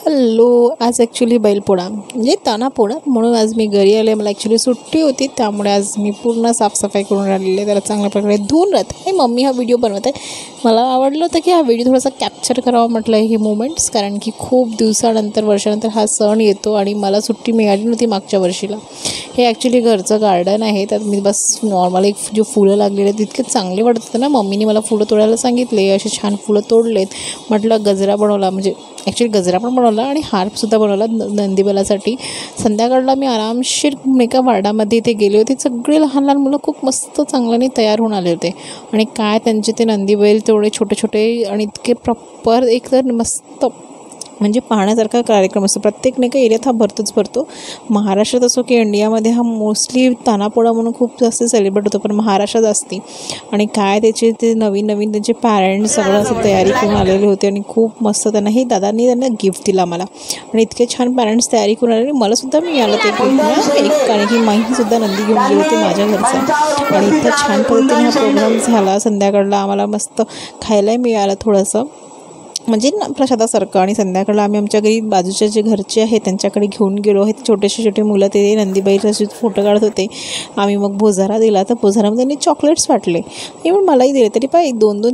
Hello, आज actually Bailpola म्हणजे तान्हापोळा म्हणून आज मी घरी आले. मला ॲक्च्युली सुट्टी होती, त्यामुळे आज मी पूर्ण साफसफाई करून राहिलेली. त्याला चांगल्या प्रकारे धुवून राहते आणि मम्मी हा व्हिडिओ बनवत आहे. मला आवडलं होतं की हा व्हिडिओ थोडासा कॅप्चर करावा म्हटलं हे मोमेंट्स, कारण की खूप दिवसानंतर वर्षानंतर हा सण येतो आणि मला सुट्टी मिळाली नव्हती मागच्या वर्षीला. हे ॲक्च्युली घरचं गार्डन आहे, त्यात मी बस नॉर्मल एक जो फुलं लागलेले आहेत तितके चांगले वाटत होतं ना. मम्मीने मला फुलं तोडायला सांगितले, असे छान फुलं तोडलेत. म्हटलं गजरा बनवला, म्हणजे ॲक्च्युली गजरा पण बनवला आणि हारसुद्धा बनवला नंदीबैलासाठी. संध्याकाळला मी आरामशीर एका वार्डामध्ये इथे गेले होते. सगळे लहान लहान मुलं खूप मस्त चांगल्याने तयार होऊन आले होते आणि काय त्यांचे ते नंदीबैल तेवढे छोटे छोटे आणि इतके प्रॉपर एक तर मस्त म्हणजे पाहण्यासारखा कार्यक्रम असतो. प्रत्येक नाही का एरियात हा भरतो. महाराष्ट्रात असो की इंडियामध्ये हा मोस्टली तान्हापोळा म्हणून खूप जास्त सेलिब्रेट होतो, पण महाराष्ट्रात असते. आणि काय त्याचे ते नवीन त्यांचे पॅरेंट्स सगळं असं तयारी करून आलेले होते आणि खूप मस्त त्यांना त्यांना गिफ्ट दिला मला. आणि इतके छान पॅरेंट्स तयारी करून आले. मलासुद्धा मिळालं ते गिफ्ट एक, कारण की माहीसुद्धा नंदी घेऊन गेली होती माझ्या घरचा. आणि इतकं छान पद्धतीने हा प्रोग्राम झाला. संध्याकाळला आम्हाला मस्त खायलाही मिळालं थोडंसं, म्हणजे प्रसादासारखं. आणि संध्याकाळला आम्ही आमच्या घरी बाजूच्या जे घरचे आहेत त्यांच्याकडे घेऊन गेलो. हे छोटे मुलं ते नंदीबाईचे फोटो काढत होते. आम्ही मग भोजारा दिला, तर भोजारामध्ये त्यांनी चॉकलेट्स वाटले. पण मलाही दिले, तरी पण 1-2